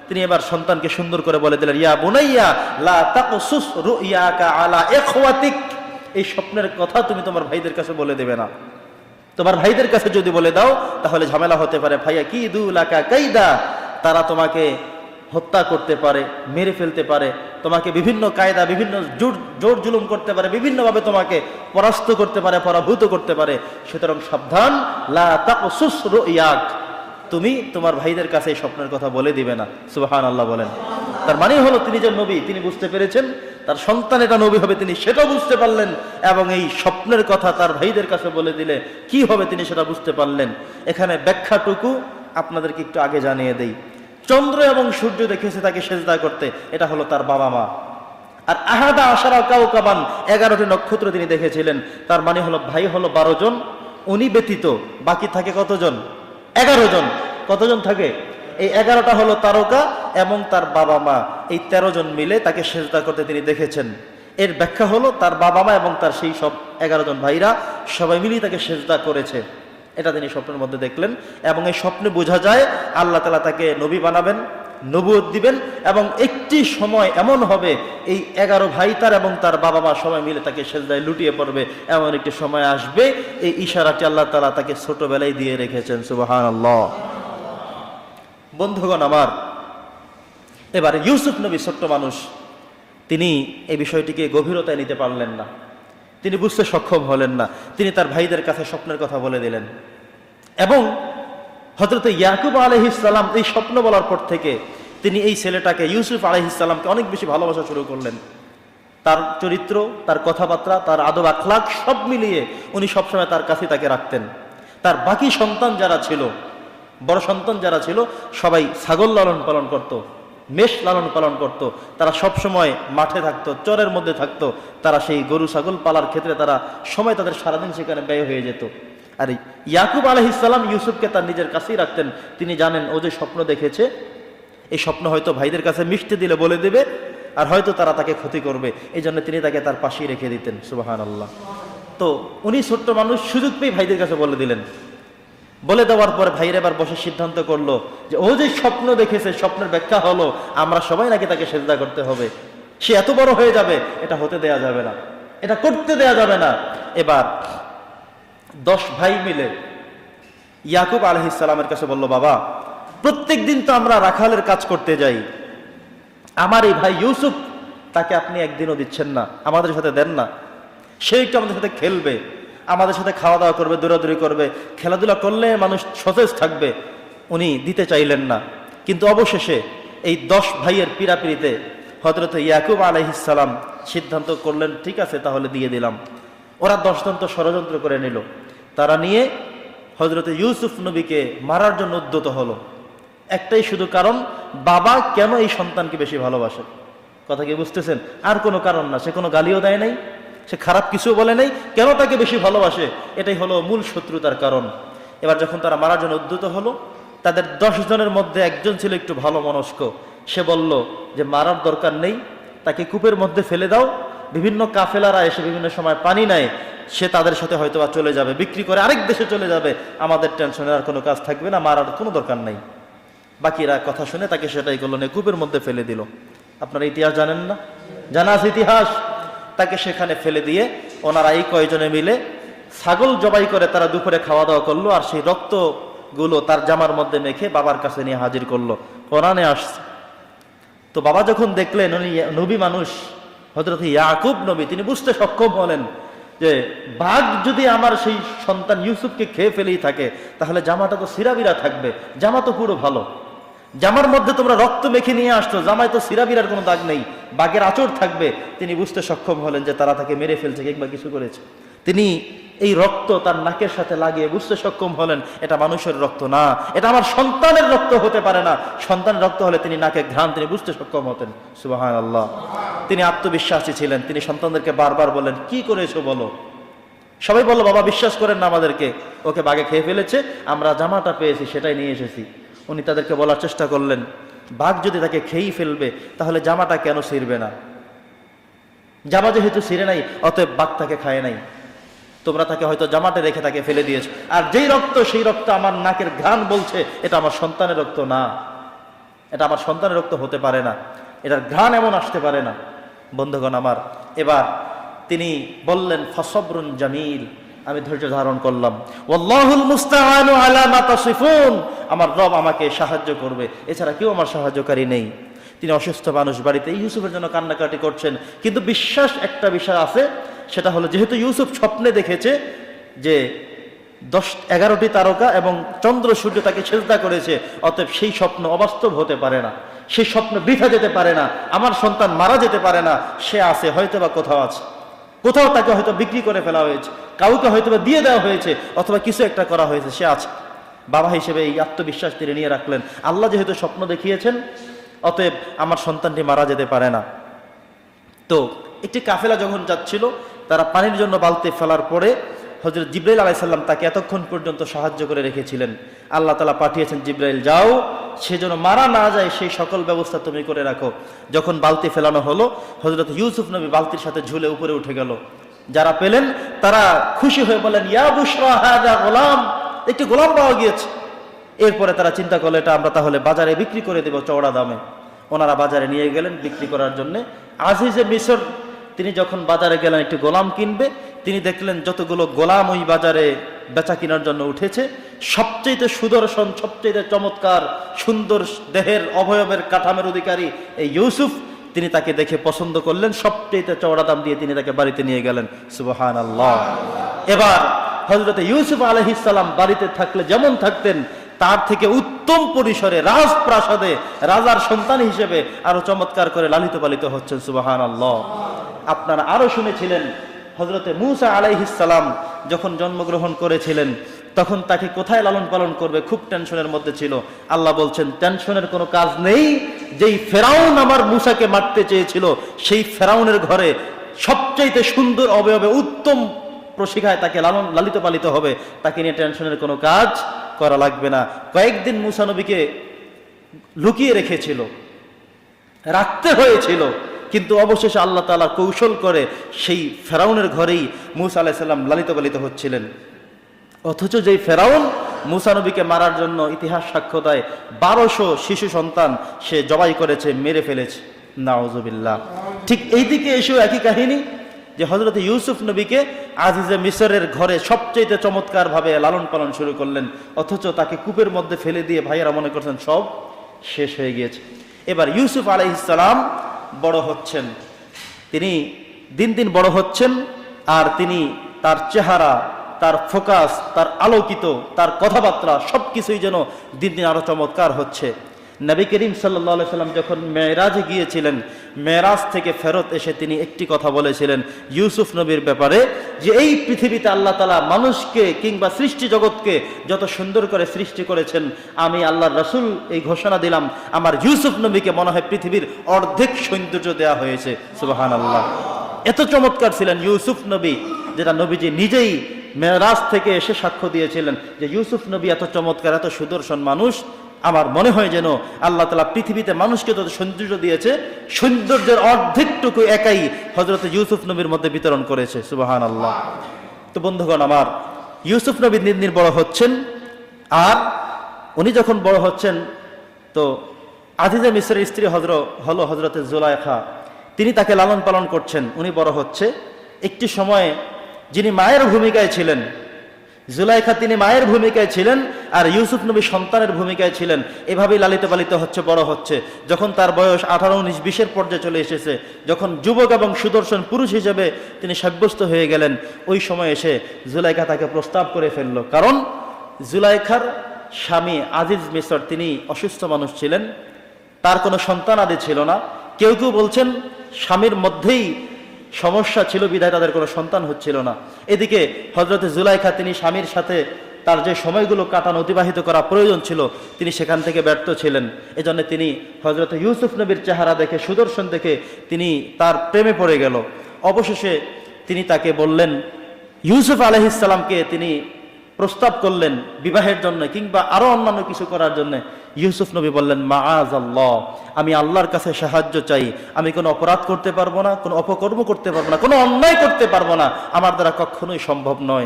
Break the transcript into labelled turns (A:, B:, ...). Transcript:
A: তিনি এবার সন্তানকে সুন্দর করে বলে দিলেন, ইয়া বুনাইয়া লা তাকসুস রুইয়াকা আলা ইখওয়াতিক, এই স্বপ্নের কথা তুমি তোমার ভাইদের কাছে বলে দেবে না। তোমার ভাইদের কাছে যদি বলে দাও তাহলে ঝামেলা হতে পারে। ভাইয়া কি দুলাকা কায়দা, তারা তোমাকে হত্যা করতে পারে, মেরে ফেলতে পারে, তোমাকে বিভিন্ন কায়দা, বিভিন্ন জোর জুলুম করতে পারে, বিভিন্নভাবে তোমাকে পরাস্ত করতে পারে, পরাভূত করতে পারে। সুতরাং সাবধান, লা তাকসুস রুইয়াক, তুমি তোমার ভাইদের কাছে এই স্বপ্নের কথা বলে দিবে না। সুবহানাল্লাহ বলেন। তার মানে হলো তিনি যে নবী, তিনি বুঝতে পেরেছেন তার সন্তান এটা নবী হবে, তিনি সেটাও বুঝতে পারলেন, এবং এই স্বপ্নের কথা তার ভাইদের কাছে বলে দিলে কি হবে তিনি সেটা বুঝতে পারলেন। এখানে ব্যাখ্যাটুকু আপনাদেরকে একটু আগে জানিয়ে দেই। চন্দ্র এবং সূর্য দেখেছে তাকে সেজদা করতে, এটা হলো তার বাবা মা। আর আহাদা আশারা কাওকাবান, 11টি নক্ষত্র তিনি দেখেছিলেন। তার মানে হলো ভাই হলো 12 জন, উনি ব্যতীত বাকি থাকে কতজন? 11 জন। কতজন থাকে? এই 11টা হলো তারকা এবং তার বাবা মা, এই 13 জন মিলে তাকে সেজদা করতে তিনি দেখেছেন। এর ব্যাখ্যা হলো তার বাবা মা এবং তার সেই সব 11 জন ভাইরা সবাই মিলেই তাকে সেজদা করেছে, এটা তিনি স্বপ্নের মধ্যে দেখলেন। এবং এই স্বপ্নে বোঝা যায় আল্লাহ তাআলা তাকে নবী বানাবেন, নবুয়ত দিবেন, এবং একটি সময় এমন হবে এই 11 ভাই তার এবং তার বাবা মা সবাই মিলে তাকে সেজদায় লুটিয়ে পড়বে, এমন একটি সময় আসবে। এই ইশারাটি আল্লাহ তাআলা তাকে ছোটবেলায় দিয়ে রেখেছেন। সুবহানাল্লাহ। বন্ধুগণ আমার, এবারে ইউসুফ নবী ছোট্ট মানুষ, তিনি এই বিষয়টিকে গভীরতায় নিতে পারলেন না, তিনি বুঝতে সক্ষম হলেন না। তিনি তার ভাইদের কাছে স্বপ্নের কথা বলে দিলেন, এবং হযরত ইয়াকুব আলাইহিস সালাম এই স্বপ্ন বলার পর থেকে তিনি এই ছেলেটাকে ইউসুফ আলাইহিস সালামকে অনেক বেশি ভালোবাসা শুরু করলেন। তার চরিত্র, তার কথাবার্তা, তার আদব আখলাক সব মিলিয়ে উনি সবসময় তার কাছে তাকে রাখতেন। তার বাকি সন্তান যারা ছিল, বড় সন্তান যারা ছিল, সবাই ছাগল লালন পালন করত, মেষ লালন পালন করত, তারা সব সময় মাঠে থাকতো, চরের মধ্যে থাকতো, তারা সেই গরু ছাগল পালার ক্ষেত্রে তারা সময় তাদের সারাদিন সেখানে ব্যয় হয়ে যেত। আর ইয়াকুব আলাইহিস সালাম ইউসুফকে তার নিজের কাছেই রাখতেন। তিনি জানেন ও যে স্বপ্ন দেখেছে, এই স্বপ্ন হয়তো ভাইদের কাছে মিশতে দিলে বলে দেবে, আর হয়তো তারা তাকে ক্ষতি করবে, এই জন্য তিনি তাকে তার পাশেই রেখে দিতেন। সুবহানাল্লাহ। তো উনি ছোট্ট মানুষ, সুযোগ পেয়ে ভাইদের কাছে বলে দিলেন। বলে দেওয়ার পরে ভাইরা এবার বসে সিদ্ধান্ত করলো যে ও যে স্বপ্ন দেখেছে, স্বপ্নের ব্যাখ্যা হলো আমরা সবাই নাকি তাকে সেজদা করতে হবে, সে এত বড় হয়ে যাবে, এটা হতে দেয়া যাবে না, এটা করতে দেয়া যাবে না। এবার 10 ভাই মিলে ইয়াকুব আলাইহিস সালামের কাছে বলল, বাবা, প্রত্যেক দিন তো আমরা রাখালের কাজ করতে যাই, আমার এই ভাই ইউসুফ, তাকে আপনি একদিনও দিচ্ছেন না, আমাদের সাথে দেন না, সে একটু আমাদের সাথে খেলবে, আমাদের সাথে খাওয়া দাওয়া করবে, দৌড়াদৌড়ি করবে, খেলাধুলা করলে মানুষ সতেজ থাকবে। উনি দিতে চাইলেন না, কিন্তু অবশেষে এই 10 ভাইয়ের পীড়াপিড়িতে হযরত ইয়াকুব আলাইহিস সালাম সিদ্ধান্ত করলেন, ঠিক আছে তাহলে দিয়ে দিলাম। ওরা 10 জন তো ষড়যন্ত্র করে নিল, তারা নিয়ে হযরত ইউসুফ নবীকে মারার জন্য উদ্যত হলো। একটাই শুধু কারণ, বাবা কেন এই সন্তানকে বেশি ভালোবাসে। কথা কি বুঝতেছেন? আর কোনো কারণ না, সে কোনো গালিও দেয় নাই, সে খারাপ কিছু বলে নাই, কেন তাকে বেশি ভালোবাসে, এটাই হলো মূল শত্রুতার কারণ। এবার যখন তারা মারার জন্য উদ্যত হলো, তাদের 10 জনের মধ্যে একজন ছিল একটু ভালো মনস্ক, সে বলল যে মারার দরকার নেই, তাকে কূপের মধ্যে ফেলে দাও, বিভিন্ন কাফেলারা এসে বিভিন্ন সময় পানি নেয়, সে তাদের সাথে হয়তো বা চলে যাবে, বিক্রি করে আরেক দেশে চলে যাবে, আমাদের টেনশনের আর কোনো কাজ থাকবে না, মারার কোনো দরকার নাই। বাকিরা কথা শুনে তাকে সেটাই করলো, না কূপের মধ্যে ফেলে দিল। আপনারা ইতিহাস জানেন না? জানা আছে ইতিহাস? তাকে সেখানে ফেলে দিয়ে ওনারা এই কয়জনে মিলে ছাগল জবাই করে তারা দুপুরে খাওয়া দাওয়া করলো, আর সেই রক্তগুলো তার জামার মধ্যে মেখে বাবার কাছে নিয়ে হাজির করলো। কোরআনে আসছে। তো বাবা যখন দেখলেন উনি নবী মানুষ, হযরত ইয়াকুব নবী, তিনি বুঝতে সক্ষম হলেন যে বাঘ যদি আমার সেই সন্তান ইউসুফকে খেয়ে ফেলেই থাকে, তাহলে জামাটা তো সিরাবিরা থাকবে, জামা তো পুরো ভালো, জামার মধ্যে তোমরা রক্ত মেখে নিয়ে আসছো, জামায় তো সিরাবিরার কোনো দাগ নেই, বাঘের আঁচড় থাকবে। তিনি বুঝতে সক্ষম হলেন যে তারা তাকে মেরে ফেলছে কিংবা কিছু করেছে। তিনি এই রক্ত তার নাকের সাথে লাগিয়ে বুঝতে সক্ষম হলেন এটা মানুষের রক্ত না, এটা আমার সন্তানের রক্ত হতে পারে না। সন্তানের রক্ত হলে তিনি নাকে ঘ্রাণ তিনি বুঝতে সক্ষম হতেন। সুবহানাল্লাহ। তিনি আত্মবিশ্বাসী ছিলেন। তিনি সন্তানদেরকে বারবার বললেন, কি করেছো বলো। সবাই বলল, বাবা বিশ্বাস করেন না আমাদেরকে, ওকে বাঘে খেয়ে ফেলেছে, আমরা জামাটা পেয়েছি সেটাই নিয়ে এসেছি। উনি তাদেরকে বলার চেষ্টা করলেন, বাঘ যদি তাকে খেয়েই ফেলবে তাহলে জামাটা কেন ছিঁড়বে না? জামা যেহেতু ছিঁড়ে নাই, অতএব বাঘ তাকে খায় নাই, তোমরা তাকে হয়তো জামাতে রেখে তাকে ফেলে দিয়েছো, আর যেই রক্ত সেই রক্ত আমার নাকের ঘ্রাণ বলছে এটা আমার সন্তানের রক্ত না। এটা আমার সন্তানের রক্ত হতে পারে না, এটার ঘ্রাণ এমন আসতে পারে না। বন্ধুগণ আমার, এবার তিনি বললেন ফাসবরুন জামিল, আমি ধৈর্য ধারণ করলাম। ওয়াল্লাহুল মুস্তাআনু আলা মা তাসিফুন, আমার রব আমাকে সাহায্য করবে, এছাড়া কেউ আমার সাহায্যকারী নেই। তিনি অসুস্থ মানুষ, বাড়িতে ইউসুফের জন্য কান্নাকাটি করছেন, কিন্তু বিশ্বাস একটা বিষয় আছে, সেটা হলো যেহেতু ইউসুফ স্বপ্নে দেখেছে যে 11টি তারকা এবং চন্দ্র সূর্য তাকে সেজদা করেছে, অতএব সেই স্বপ্ন অবাস্তব হতে পারে না, সেই স্বপ্ন বৃথা যেতে পারে না, আমার সন্তান মারা যেতে পারে না। সে আছে হয়তো বা কোথাও আছে, কোথাও তাকে হয়তো বিক্রি করে ফেলা হয়েছে, কাউকে হয়তো বা দিয়ে দেওয়া হয়েছে, অথবা কিছু একটা করা হয়েছে, সে আছে। বাবা হিসেবে এই আত্মবিশ্বাস তিনি নিয়ে রাখলেন, আল্লাহ যেহেতু স্বপ্ন দেখিয়েছেন, অতএব আমার সন্তানটি মারা যেতে পারে না। তো একটি কাফেলা যখন যাচ্ছিল, তারা পানির জন্য বালতি ফেলার পরে হযরত জিবরাইল আলাইহিস সালাম তাকে এতক্ষণ পর্যন্ত সাহায্য করে রেখেছিলেন। আল্লাহ তাআলা পাঠিয়েছেন, জিবরাইল যাও, সে যেন মারা না যায় সেই সকল ব্যবস্থা তুমি করে রাখো। যখন বালতি ফেলানো হলো, হযরত ইউসুফ নবী বালতির সাথে ঝুলে উপরে উঠে গেল। যারা পেলেন তারা খুশি হয়ে বলেন, ইয়া বুশরা হাযা গোলাম, একটি গোলাম পাওয়া গিয়েছে। এরপরে তারা চিন্তা করলো, এটা আমরা তাহলে বাজারে বিক্রি করে দেব চওড়া দামে। ওনারা বাজারে নিয়ে গেলেন বিক্রি করার জন্য। আজিজে মিসর তিনি যখন বাজারে গেলেন একটি গোলাম কিনবে, তিনি দেখলেন যতগুলো গোলাম ওই বাজারে বেচা কেনার জন্য উঠেছে, সবচেয়ে সুদর্শন, সবচেয়ে চমৎকার, সুন্দর দেহের অবয়বের কাঠামের অধিকারী এই ইউসুফ, তিনি তাকে দেখে পছন্দ করলেন, সবচেয়ে চওড়া দাম দিয়ে তিনি তাকে বাড়িতে নিয়ে গেলেন। সুবহানাল্লাহ। এবার হযরত ইউসুফ আলাইহিস সালাম বাড়িতে থাকলে যেমন থাকতেন, তার থেকে উত্তম পরিসরে রাজপ্রাসাদে রাজার সন্তান হিসেবে আরো চমৎকার করে লালিত পালিত হচ্ছেন। সুবহানাল্লাহ। আপনারা আরো শুনেছিলেন হযরতে মূসা আলাইহিস সালাম যখন জন্মগ্রহণ করেছিলেন, তখন তাকে কোথায় লালন পালন করবে খুব টেনশনের মধ্যে ছিল। আল্লাহ বলছেন, টেনশনের কোনো কাজ নেই, যেই ফেরাউন আমার মূসাকে মারতে চেয়েছিল, সেই ফেরাউনের ঘরে সবচাইতে সুন্দর অবয়বে উত্তম প্রশিক্ষায় তাকে লালিত পালিত হবে, তাকে নিয়ে টেনশনের কোনো কাজ করা লাগবে না। কয়েকদিন মূসা নবীকে লুকিয়ে রেখেছিল, রাখতে হয়েছিল, কিন্তু অবশেষে আল্লাহ তাআলা কৌশল করে সেই ফেরাউনের ঘরেই মূসা আলাইহিস সালাম লালিত পালিত হচ্ছিলেন। অথচ যেই ফেরাউন মূসা নবীকে মারার জন্য ইতিহাস সাক্ষ্য দেয় 1200 শিশু সন্তান সে জবাই করেছে, মেরে ফেলেছে। নাউজুবিল্লাহ। ঠিক এই দিকে এসেও একই কাহিনী, যে হযরত ইউসুফ নবীকে আজিজে মিসরের ঘরে সবচেয়ে চমৎকার ভাবে লালন পালন শুরু করলেন, অথচ তাকে কূপের মধ্যে ফেলে দিয়ে ভাইয়েরা মনে করছেন সব শেষ হয়ে গিয়েছে। এবার ইউসুফ আলাইহিস সালাম বড় হচ্ছেন, তিনি দিন দিন বড় হচ্ছেন, আর তিনি তার চেহারা, তার ফোকাস, তার আলোকিত, তার কথাবার্তা সবকিছুই যেন দিন দিন আরো চমৎকার হচ্ছে। নবী করিম সাল্লাল্লাহু আলাইহি সাল্লাম যখন মেরাজে গিয়েছিলেন, মেরাজ থেকে ফেরত এসে তিনি একটি কথা বলেছিলেন ইউসুফ নবীর ব্যাপারে, যে এই পৃথিবীতে আল্লাহ তাআলা মানুষকে কিংবা সৃষ্টি জগৎকে যত সুন্দর করে সৃষ্টি করেছেন, আমি আল্লাহর রাসূল এই ঘোষণা দিলাম, আমার ইউসুফ নবীকে মনে হয় পৃথিবীর অর্ধেক সৌন্দর্য দেওয়া হয়েছে। সুবহানাল্লাহ। এত চমৎকার ছিলেন ইউসুফ নবী, যেটা নবীজি নিজেই মেরাজ থেকে এসে সাক্ষ্য দিয়েছিলেন যে ইউসুফ নবী এত চমৎকার, এত সুদর্শন মানুষ, আমার মনে হয় যেন আল্লাহ তাআলা পৃথিবীতে মানুষকে যত সৌন্দর্য দিয়েছে, সৌন্দর্যের অর্ধেকটুকু একাই হযরত ইউসুফ নবীর মধ্যে বিতরণ করেছে। সুবহানাল্লাহ। তো বন্ধুগণ আমার, ইউসুফ নবী দিন দিন বড় হচ্ছেন, আর উনি যখন বড় হচ্ছেন, তো আজিজে মিসরের স্ত্রী হলো হযরতে জুলাইখা, তিনি তাকে লালন পালন করছেন, উনি বড় হচ্ছে। একটি সময়ে যিনি মায়ের ভূমিকায় ছিলেন, জুলাইখা, তিনি মায়ের ভূমিকায় ছিলেন, আর ইউসুফ নবী সন্তানের ভূমিকায় ছিলেন। এভাবেই লালিত পালিত হচ্ছে, বড় হচ্ছে। যখন তার বয়স 18, 19, 20-এর পর্যায়ে চলে এসেছে, যখন যুবক এবং সুদর্শন পুরুষ হিসেবে তিনি সাব্যস্ত হয়ে গেলেন, ওই সময় এসে জুলাইখা তাকে প্রস্তাব করে ফেলল। কারণ জুলাইখার স্বামী আজিজ মিসর তিনি অসুস্থ মানুষ ছিলেন, তার কোনো সন্তান আদি ছিল না। কেউ কেউ বলছেন স্বামীর মধ্যেই সমস্যা ছিল, বিধায় তাদের কোনো সন্তান হচ্ছিল না। এদিকে হযরতে জুলাইখা তিনি স্বামীর সাথে তার যে সময়গুলো কাটানো, অতিবাহিত করা প্রয়োজন ছিল, তিনি সেখান থেকে ব্যর্থ ছিলেন। এজন্য তিনি হযরতে ইউসুফ নবীর চেহারা দেখে, সুদর্শন দেখে তিনি তার প্রেমে পড়ে গেল। অবশেষে তিনি তাকে বললেন, ইউসুফ আলাইহিস সালামকে তিনি প্রস্তাব করলেন বিবাহের জন্য কিংবা আরো অন্যান্য কিছু করার জন্য। ইউসুফ নবী বললেন, মাআযাল্লাহ, আমি আল্লাহর কাছে সাহায্য চাই, আমি কোনো অপরাধ করতে পারবো না, কোনো অপকর্ম করতে পারবো না, কোনো অন্যায় করতে পারবো না, আমার দ্বারা কখনোই সম্ভব নয়।